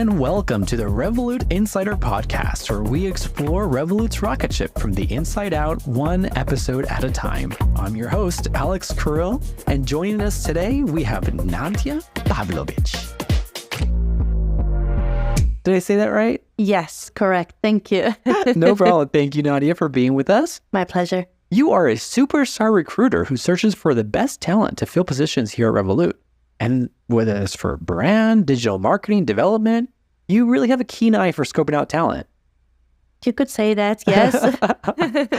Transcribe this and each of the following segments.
and welcome to the Revolut Insider Podcast, where we explore Revolut's rocket ship from the inside out, one episode at a time. I'm your host, Alex Kirill, and joining us today, we have Nadia Pavlovich. Did I say that right? Yes, correct. Thank you. No problem. Thank you, Nadia, for being with us. My pleasure. You are a superstar recruiter who searches for the best talent to fill positions here at Revolut. And whether it's for brand, digital marketing, development, you really have a keen eye for scoping out talent. You could say that, yes.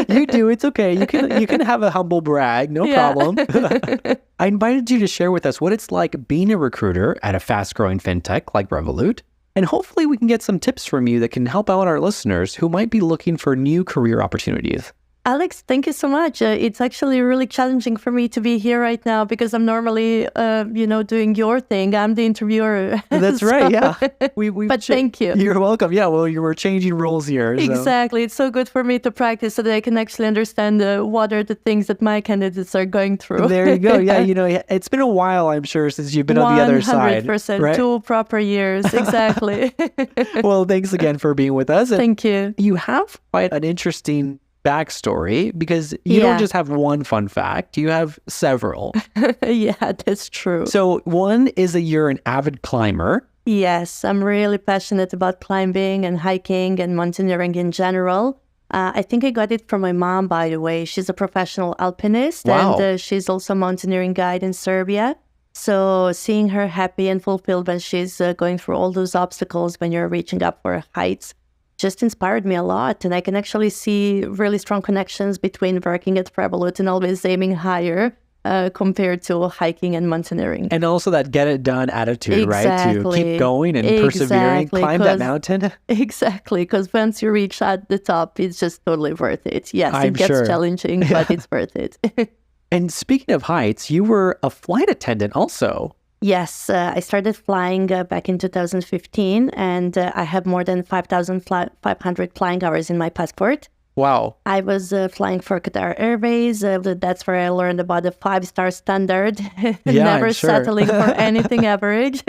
You do. It's okay. You can have a humble brag. No problem. I invited you to share with us what it's like being a recruiter at a fast-growing fintech like Revolut. And hopefully we can get some tips from you that can help out our listeners who might be looking for new career opportunities. Alex, thank you so much. It's actually really challenging for me to be here right now because I'm normally, doing your thing. I'm the interviewer. That's right, yeah. But thank you. You're welcome. Yeah, well, you were changing roles here. So. Exactly. It's so good for me to practice so that I can actually understand what are the things that my candidates are going through. There you go. Yeah, it's been a while, I'm sure, since you've been on the other side. 100%. Right? 2 proper years. Exactly. Well, thanks again for being with us. Thank you. You have quite an interesting backstory because you don't just have one fun fact, you have several. Yeah, that's true. So one is that you're an avid climber. Yes, I'm really passionate about climbing and hiking and mountaineering in general. I think I got it from my mom, by the way. She's a professional alpinist. Wow. And she's also a mountaineering guide in Serbia. So seeing her happy and fulfilled when she's going through all those obstacles when you're reaching up for heights just inspired me a lot. And I can actually see really strong connections between working at Revolut and always aiming higher compared to hiking and mountaineering. And also that get it done attitude, right? To keep going and persevering, climb that mountain. Exactly, because once you reach at the top, it's just totally worth it. Yes, I'm it gets sure. challenging, but it's worth it. And speaking of heights, you were a flight attendant also. Yes, I started flying back in 2015, and I have more than 5,500 flying hours in my passport. Wow. I was flying for Qatar Airways. That's where I learned about the 5-star standard, never settling for anything average.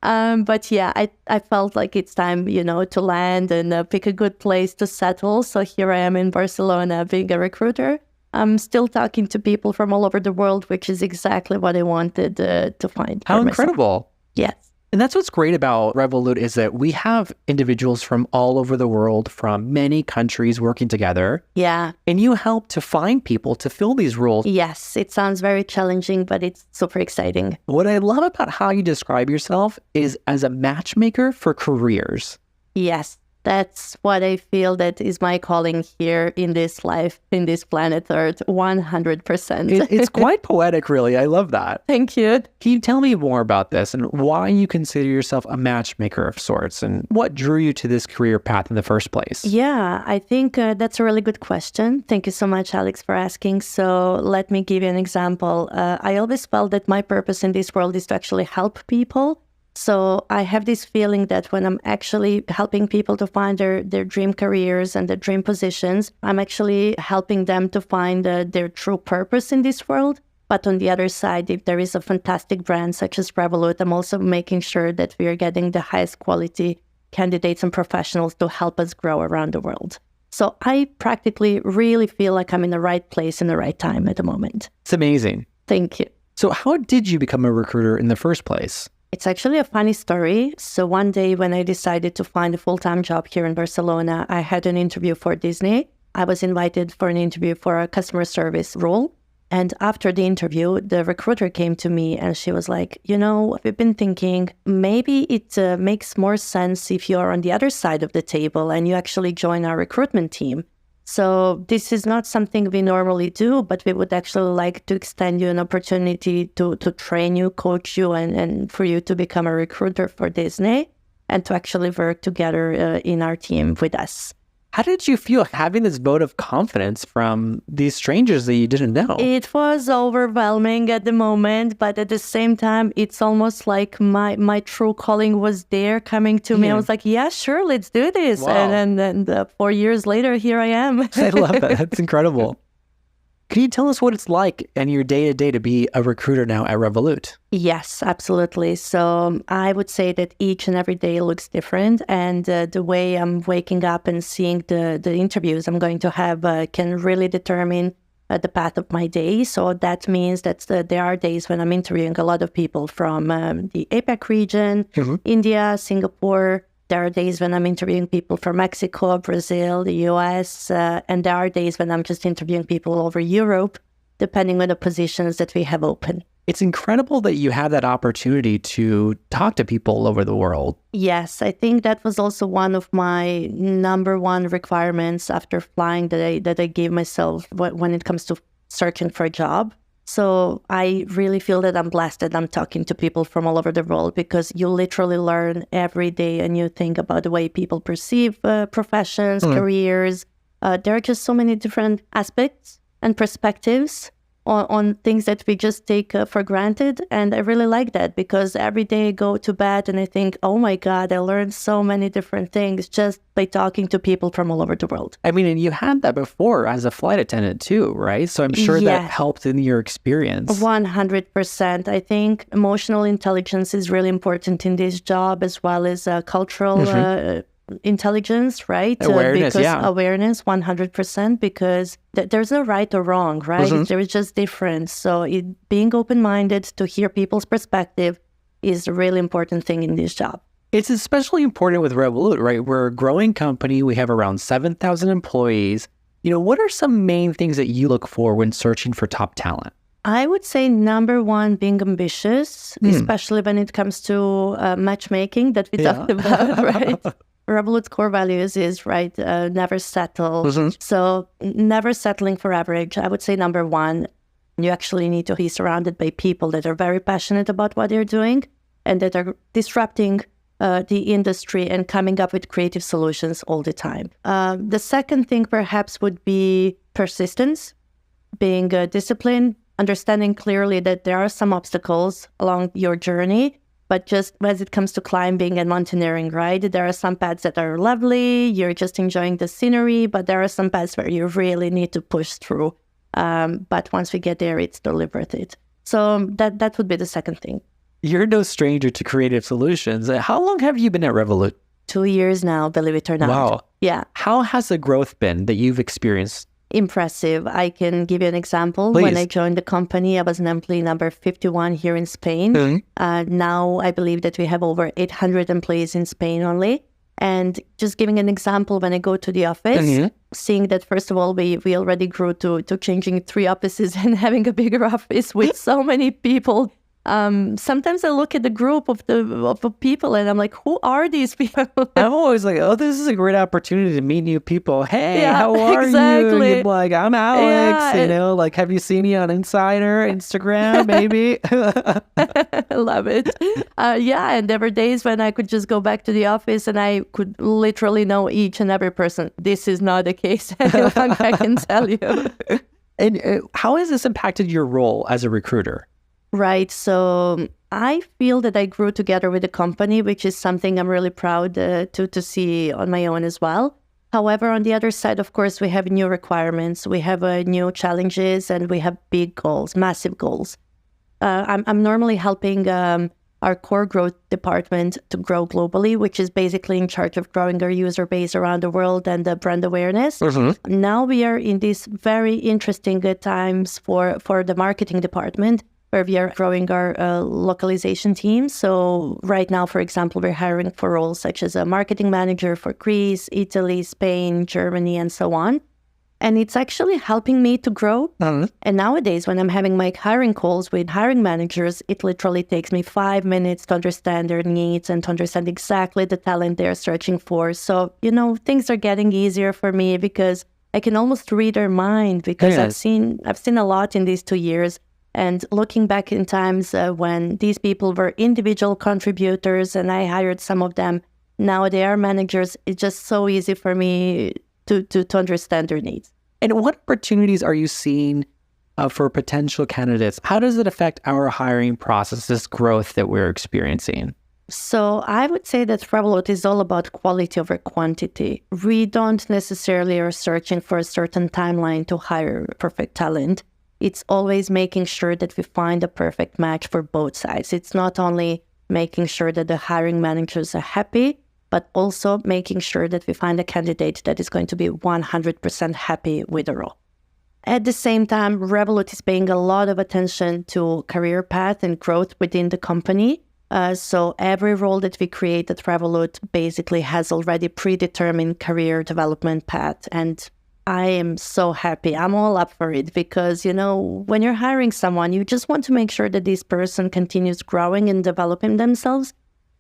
But yeah, I felt like it's time, to land and pick a good place to settle. So here I am in Barcelona being a recruiter. I'm still talking to people from all over the world, which is exactly what I wanted to find. How incredible. Yes. And that's what's great about Revolut is that we have individuals from all over the world, from many countries working together. Yeah. And you help to find people to fill these roles. Yes, it sounds very challenging, but it's super exciting. What I love about how you describe yourself is as a matchmaker for careers. Yes. That's what I feel that is my calling here in this life, in this planet Earth, 100%. It's quite poetic, really. I love that. Thank you. Can you tell me more about this and why you consider yourself a matchmaker of sorts and what drew you to this career path in the first place? Yeah, I think that's a really good question. Thank you so much, Alex, for asking. So let me give you an example. I always felt that my purpose in this world is to actually help people. So I have this feeling that when I'm actually helping people to find their dream careers and their dream positions, I'm actually helping them to find their true purpose in this world. But on the other side, if there is a fantastic brand such as Revolut, I'm also making sure that we are getting the highest quality candidates and professionals to help us grow around the world. So I practically really feel like I'm in the right place in the right time at the moment. It's amazing. Thank you. So how did you become a recruiter in the first place? It's actually a funny story. So one day when I decided to find a full-time job here in Barcelona, I had an interview for Disney. I was invited for an interview for a customer service role. And after the interview, the recruiter came to me and she was like, we've been thinking maybe it makes more sense if you're on the other side of the table and you actually join our recruitment team. So this is not something we normally do, but we would actually like to extend you an opportunity to train you, coach you, and for you to become a recruiter for Disney and to actually work together in our team with us. How did you feel having this vote of confidence from these strangers that you didn't know? It was overwhelming at the moment, but at the same time, it's almost like my true calling was there coming to me. I was like, yeah, sure, let's do this. Wow. And 4 years later, here I am. I love that. That's incredible. Can you tell us what it's like in your day-to-day to be a recruiter now at Revolut? Yes, absolutely. So I would say that each and every day looks different. And the way I'm waking up and seeing the interviews I'm going to have can really determine the path of my day. So that means that there are days when I'm interviewing a lot of people from the APAC region, India, Singapore. There are days when I'm interviewing people from Mexico, Brazil, the US, and there are days when I'm just interviewing people over Europe, depending on the positions that we have open. It's incredible that you have that opportunity to talk to people all over the world. Yes, I think that was also one of my number one requirements after flying that I gave myself when it comes to searching for a job. So I really feel that I'm blessed that I'm talking to people from all over the world, because you literally learn every day a new thing about the way people perceive professions, careers. There are just so many different aspects and perspectives on things that we just take for granted. And I really like that, because every day I go to bed and I think, oh my God, I learned so many different things just by talking to people from all over the world. I mean, and you had that before as a flight attendant too, right? So I'm sure that helped in your experience. 100%. I think emotional intelligence is really important in this job, as well as cultural intelligence, right? Awareness, Awareness, 100%, because there's no right or wrong, right? There is just difference. So being open-minded to hear people's perspective is a really important thing in this job. It's especially important with Revolut, right? We're a growing company. We have around 7,000 employees. What are some main things that you look for when searching for top talent? I would say number one, being ambitious, especially when it comes to matchmaking that we talked about, right? Revolut's core values is, right, never settle. So never settling for average. I would say number one, you actually need to be surrounded by people that are very passionate about what they're doing and that are disrupting the industry and coming up with creative solutions all the time. The second thing perhaps would be persistence, being disciplined, understanding clearly that there are some obstacles along your journey. But just as it comes to climbing and mountaineering, right? There are some paths that are lovely, you're just enjoying the scenery, but there are some paths where you really need to push through. But once we get there, it's totally worth it. So that would be the second thing. You're no stranger to creative solutions. How long have you been at Revolut? 2 years now, believe it or not. Wow. Yeah. How has the growth been that you've experienced? Impressive. I can give you an example. Please. When I joined the company, I was an employee number 51 here in Spain. Now I believe that we have over 800 employees in Spain only. And just giving an example, when I go to the office, seeing that, first of all, we already grew to changing 3 offices and having a bigger office with so many people. Sometimes I look at the group of the people and I'm like, who are these people? I'm always like, oh, this is a great opportunity to meet new people. Hey, how are you? You're like, I'm Alex, like, have you seen me on Insider, Instagram, maybe? I love it. And there were days when I could just go back to the office and I could literally know each and every person. This is not the case any longer, I can tell you. And how has this impacted your role as a recruiter? Right. So I feel that I grew together with the company, which is something I'm really proud to see on my own as well. However, on the other side, of course, we have new requirements, we have new challenges, and we have big goals, massive goals. I'm normally helping our core growth department to grow globally, which is basically in charge of growing our user base around the world and the brand awareness. Now we are in these very interesting times for the marketing department, where we are growing our localization team. So right now, for example, we're hiring for roles such as a marketing manager for Greece, Italy, Spain, Germany, and so on. And it's actually helping me to grow. And nowadays, when I'm having my hiring calls with hiring managers, it literally takes me 5 minutes to understand their needs and to understand exactly the talent they're searching for. So, things are getting easier for me because I can almost read their mind, because I've seen a lot in these 2 years. And looking back in times when these people were individual contributors and I hired some of them, now they are managers. It's just so easy for me to understand their needs. And what opportunities are you seeing for potential candidates? How does it affect our hiring process, this growth that we're experiencing? So I would say that Revolut is all about quality over quantity. We don't necessarily are searching for a certain timeline to hire perfect talent. It's always making sure that we find a perfect match for both sides. It's not only making sure that the hiring managers are happy, but also making sure that we find a candidate that is going to be 100% happy with the role. At the same time, Revolut is paying a lot of attention to career path and growth within the company. So every role that we create at Revolut basically has already predetermined career development path. And I am so happy. I'm all up for it because, when you're hiring someone, you just want to make sure that this person continues growing and developing themselves.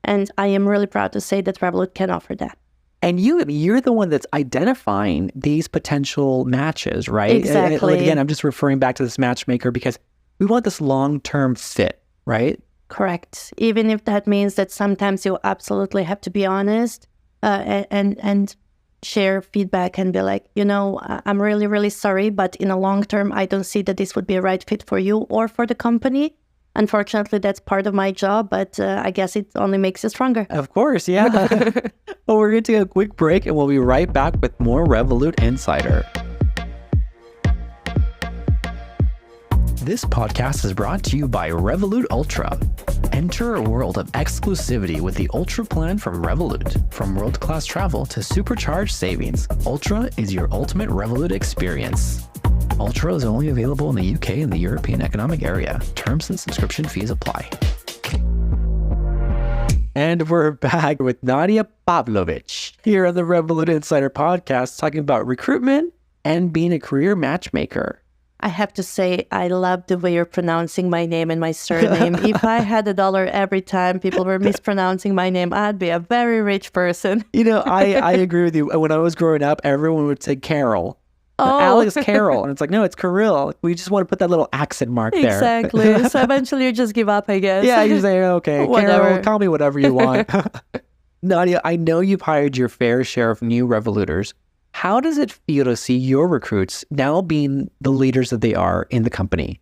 And I am really proud to say that Revolut can offer that. And you're the one that's identifying these potential matches, right? Exactly. Again, I'm just referring back to this matchmaker because we want this long-term fit, right? Correct. Even if that means that sometimes you absolutely have to be honest and share feedback and be like, I'm really, really sorry, but in a long term, I don't see that this would be a right fit for you or for the company. Unfortunately, that's part of my job, but I guess it only makes you stronger. Of course, yeah. Well, we're going to take a quick break and we'll be right back with more Revolut Insider. This podcast is brought to you by Revolut Ultra. Enter a world of exclusivity with the Ultra plan from Revolut. From world-class travel to supercharged savings, Ultra is your ultimate Revolut experience. Ultra is only available in the UK and the European Economic Area. Terms and subscription fees apply. And we're back with Nadia Pavlovich here on the Revolut Insider podcast talking about recruitment and being a career matchmaker. I have to say, I love the way you're pronouncing my name and my surname. If I had $1 every time people were mispronouncing my name, I'd be a very rich person. I agree with you. When I was growing up, everyone would say Carol. Oh. Alex Carroll. And it's like, no, it's Kirill. We just want to put that little accent mark there. Exactly. So eventually you just give up, I guess. Yeah, you say, okay, Whatever. Carol, call me whatever you want. Nadia, I know you've hired your fair share of new Revoluters. How does it feel to see your recruits now being the leaders that they are in the company?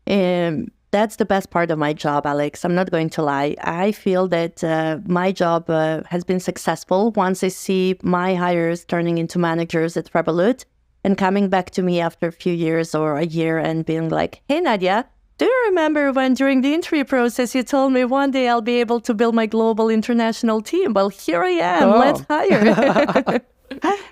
That's the best part of my job, Alex. I'm not going to lie. I feel that my job has been successful once I see my hires turning into managers at Revolut and coming back to me after a few years or a year and being like, hey, Nadia, do you remember when during the interview process you told me one day I'll be able to build my global international team? Well, here I am. Let's hire.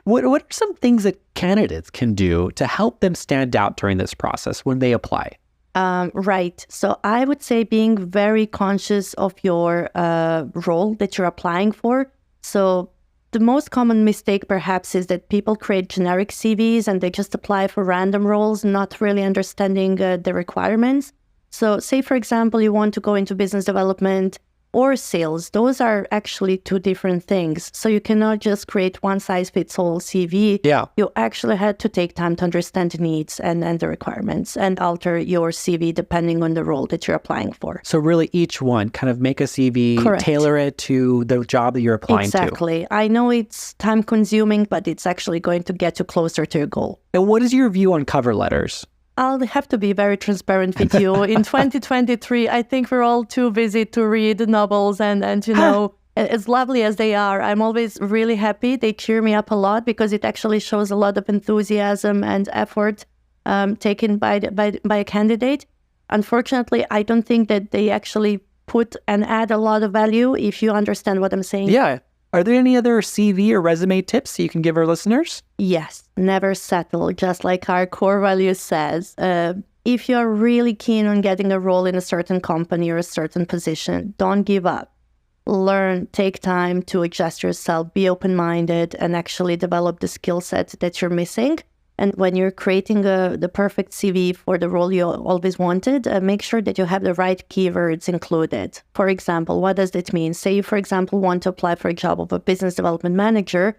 What are some things that candidates can do to help them stand out during this process when they apply? Right. So I would say being very conscious of your role that you're applying for. So the most common mistake perhaps is that people create generic CVs and they just apply for random roles, not really understanding the requirements. So say, for example, you want to go into business development or sales. Those are actually two different things. So you cannot just create one-size-fits-all CV. Yeah. You actually had to take time to understand the needs and the requirements and alter your CV depending on the role that you're applying for. So really each one, kind of make a CV, Correct. Tailor it to the job that you're applying Exactly. I know it's time-consuming, but it's actually going to get you closer to your goal. And what is your view on cover letters? I'll have to be very transparent with you. In 2023, I think we're all too busy to read novels and as lovely as they are, I'm always really happy. They cheer me up a lot because it actually shows a lot of enthusiasm and effort taken by a candidate. Unfortunately, I don't think that they actually put and add a lot of value, if you understand what I'm saying. Yeah. Are there any other CV or resume tips you can give our listeners? Yes, never settle, just like our core value says. If you're really keen on getting a role in a certain company or a certain position, don't give up. Learn, take time to adjust yourself, be open-minded, and actually develop the skill set that you're missing. And when you're creating the perfect CV for the role you always wanted, make sure that you have the right keywords included. For example, what does that mean? Say you, for example, want to apply for a job of a business development manager.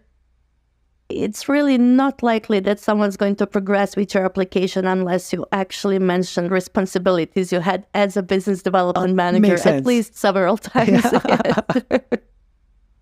It's really not likely that someone's going to progress with your application unless you actually mention responsibilities you had as a business development manager at least several times. Yeah.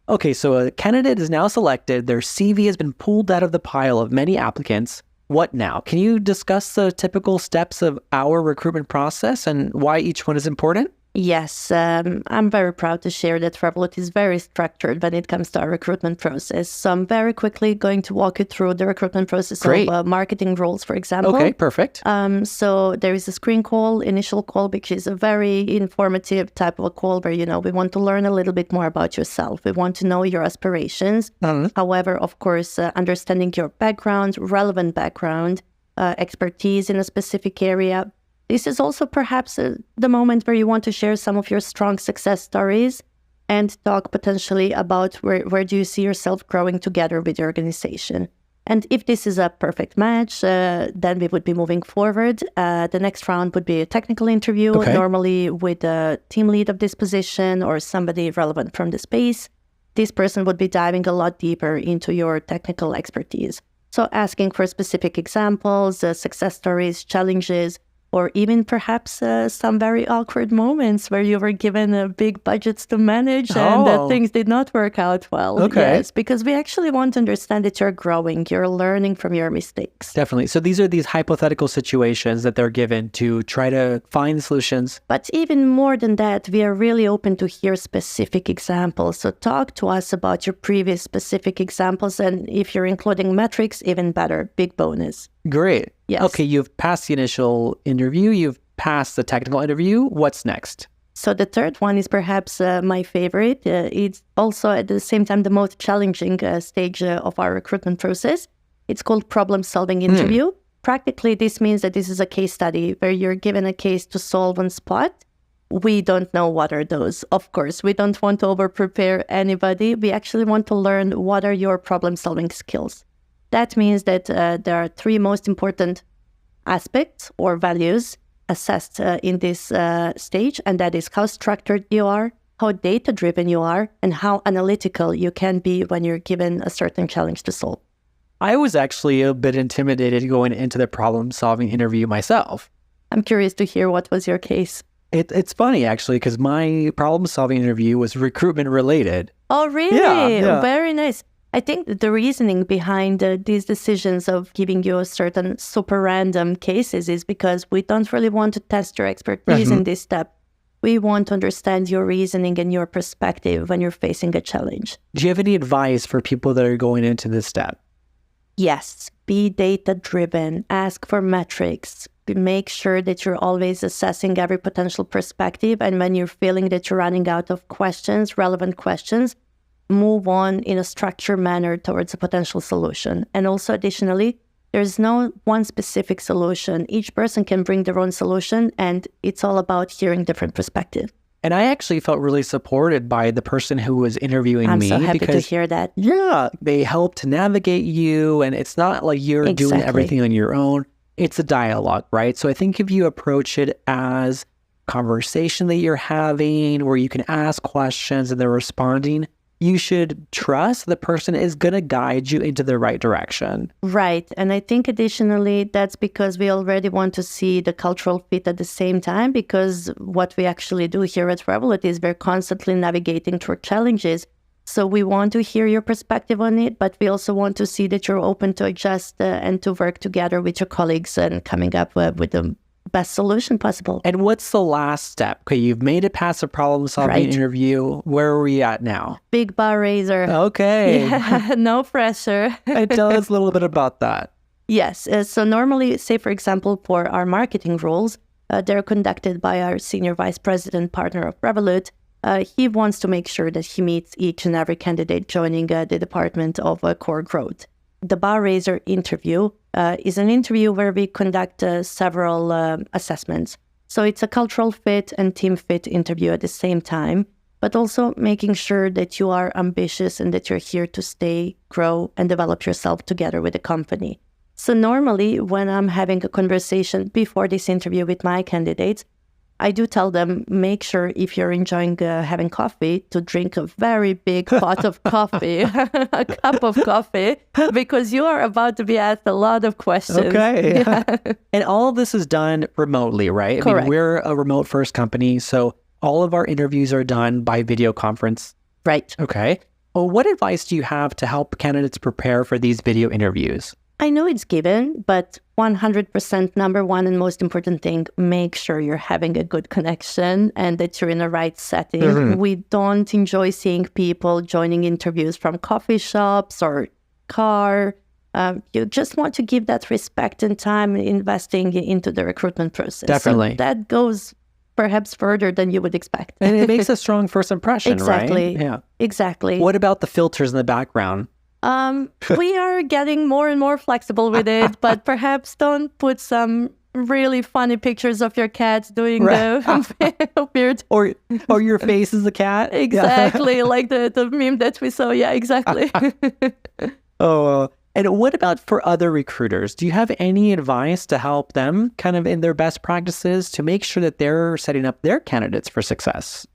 Okay, so a candidate is now selected. Their CV has been pulled out of the pile of many applicants. What now? Can you discuss the typical steps of our recruitment process and why each one is important? Yes, I'm very proud to share that Revolut is very structured when it comes to our recruitment process. So I'm very quickly going to walk you through the recruitment process Great. of marketing roles, for example. Okay, perfect. So there is a screen call, initial call, which is a very informative type of a call where, we want to learn a little bit more about yourself. We want to know your aspirations. However, of course, understanding your background, relevant background, expertise in a specific area. This is also perhaps the moment where you want to share some of your strong success stories and talk potentially about where do you see yourself growing together with your organization. And if this is a perfect match, then we would be moving forward. The next round would be a technical interview, normally with the team lead of this position or somebody relevant from the space. This person would be diving a lot deeper into your technical expertise. So asking for specific examples, success stories, challenges, or even perhaps some very awkward moments where you were given big budgets to manage and things did not work out well. Yes, because we actually want to understand that you're growing, you're learning from your mistakes. Definitely. So these are these hypothetical situations that they're given to try to find solutions. But even more than that, we are really open to hear specific examples. So talk to us about your previous specific examples. And if you're including metrics, even better, big bonus. Great. Yes. Okay, you've passed the initial interview, you've passed the technical interview. What's next? So the third one is perhaps my favorite. It's also at the same time the most challenging stage of our recruitment process. It's called problem-solving interview. Practically, this means that this is a case study where you're given a case to solve on spot. We don't know what are those. Of course, we don't want to over-prepare anybody. We actually want to learn what are your problem-solving skills. That means that there are three most important aspects or values assessed in this stage, and that is how structured you are, how data-driven you are, and how analytical you can be when you're given a certain challenge to solve. I was actually a bit intimidated going into the problem-solving interview myself. I'm curious to hear what was your case. It's funny, actually, because my problem-solving interview was recruitment related. Oh, really? Yeah. Very nice. I think that the reasoning behind these decisions of giving you a certain super random cases is because we don't really want to test your expertise in this step. We want to understand your reasoning and your perspective when you're facing a challenge. Do you have any advice for people that are going into this step? Yes, be data-driven, ask for metrics, make sure that you're always assessing every potential perspective, and when you're feeling that you're running out of questions, relevant questions, move on in a structured manner towards a potential solution. And also additionally, there's no one specific solution. Each person can bring their own solution, and it's all about hearing different perspectives. And I actually felt really supported by the person who was interviewing me. I'm so happy to hear that. Yeah, they helped navigate you, and it's not like you're doing everything on your own. It's a dialogue, right? So I think if you approach it as conversation that you're having, where you can ask questions and they're responding, you should trust the person is going to guide you into the right direction. Right. And I think additionally, that's because we already want to see the cultural fit at the same time, because what we actually do here at Revolut is we're constantly navigating through challenges. So we want to hear your perspective on it, but we also want to see that you're open to adjust and to work together with your colleagues and coming up with the best solution possible. And what's the last step? Okay, you've made it past a problem-solving interview. Where are we at now? Big bar raiser. Okay. Yeah, no pressure. Tell us a little bit about that. Yes. So normally, say, for example, for our marketing roles, they're conducted by our senior vice president partner of Revolut. He wants to make sure that he meets each and every candidate joining the department of core growth. The bar raiser interview is an interview where we conduct several assessments. So it's a cultural fit and team fit interview at the same time, but also making sure that you are ambitious and that you're here to stay, grow, and develop yourself together with the company. So normally, when I'm having a conversation before this interview with my candidates, I do tell them, make sure if you're enjoying having coffee, to drink a very big pot of coffee, a cup of coffee, because you are about to be asked a lot of questions. Okay. Yeah. And all of this is done remotely, right? Correct. I mean, we're a remote first company, so all of our interviews are done by video conference. Right. Okay. Well, what advice do you have to help candidates prepare for these video interviews? I know it's given, but 100% number one and most important thing, make sure you're having a good connection and that you're in the right setting. We don't enjoy seeing people joining interviews from coffee shops or car. You just want to give that respect and time investing into the recruitment process. Definitely. So that goes perhaps further than you would expect. And it makes a strong first impression, Exactly. right? Yeah. Exactly. What about the filters in the background? We are getting more and more flexible with it, but perhaps don't put some really funny pictures of your cat doing the weird... Or your face is a cat? Exactly, like the meme that we saw. Yeah, exactly. And what about for other recruiters? Do you have any advice to help them kind of in their best practices to make sure that they're setting up their candidates for success?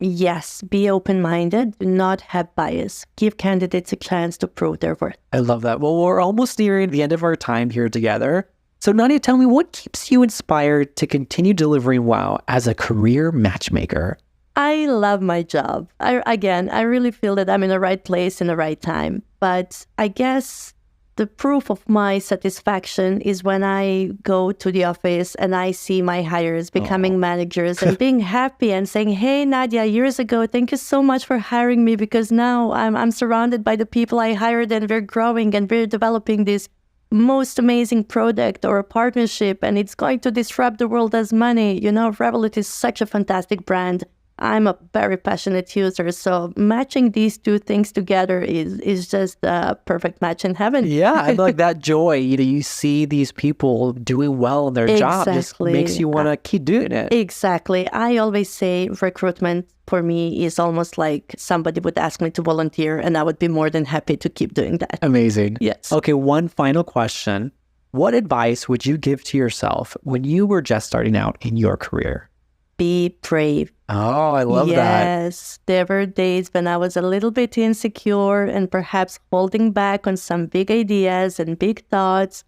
Yes, be open-minded, do not have bias. Give candidates a chance to prove their worth. I love that. Well, we're almost nearing the end of our time here together. So Nadia, tell me, what keeps you inspired to continue delivering wow as a career matchmaker? I love my job. I really feel that I'm in the right place in the right time. But I guess the proof of my satisfaction is when I go to the office and I see my hires becoming managers and being happy and saying, hey, Nadia, years ago, thank you so much for hiring me because now I'm surrounded by the people I hired and we're growing and we're developing this most amazing product or a partnership and it's going to disrupt the world as money. You know, Revolut is such a fantastic brand. I'm a very passionate user, so matching these two things together is just a perfect match in heaven. Yeah, I like that joy. You see these people doing well in their job, just makes you want to keep doing it. Exactly. I always say recruitment for me is almost like somebody would ask me to volunteer, and I would be more than happy to keep doing that. Amazing. Yes. Okay, one final question. What advice would you give to yourself when you were just starting out in your career? Be brave. Oh, I love that. Yes, there were days when I was a little bit insecure and perhaps holding back on some big ideas and big thoughts.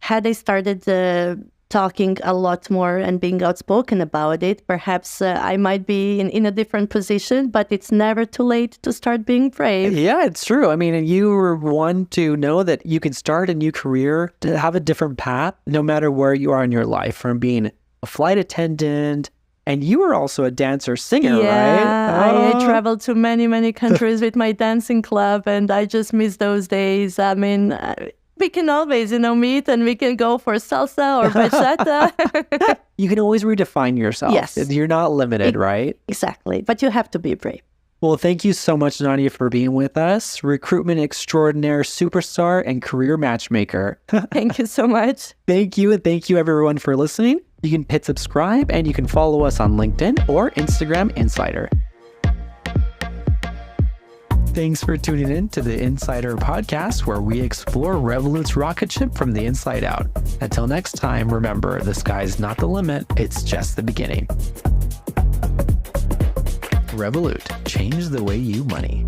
Had I started talking a lot more and being outspoken about it, perhaps I might be in a different position, but it's never too late to start being brave. Yeah, it's true. I mean, and you were one to know that you can start a new career, to have a different path, no matter where you are in your life, from being a flight attendant. And you were also a dancer singer, right? Yeah, I traveled to many, many countries with my dancing club, and I just miss those days. I mean, we can always, meet and we can go for salsa or bachata. You can always redefine yourself. Yes. You're not limited, right? Exactly. But you have to be brave. Well, thank you so much, Nadia, for being with us. Recruitment extraordinaire, superstar, and career matchmaker. Thank you so much. Thank you. And thank you, everyone, for listening. You can hit subscribe and you can follow us on LinkedIn or Instagram Insider. Thanks for tuning in to the Insider Podcast, where we explore Revolut's rocket ship from the inside out. Until next time, remember, the sky's not the limit, it's just the beginning. Revolut, change the way you money.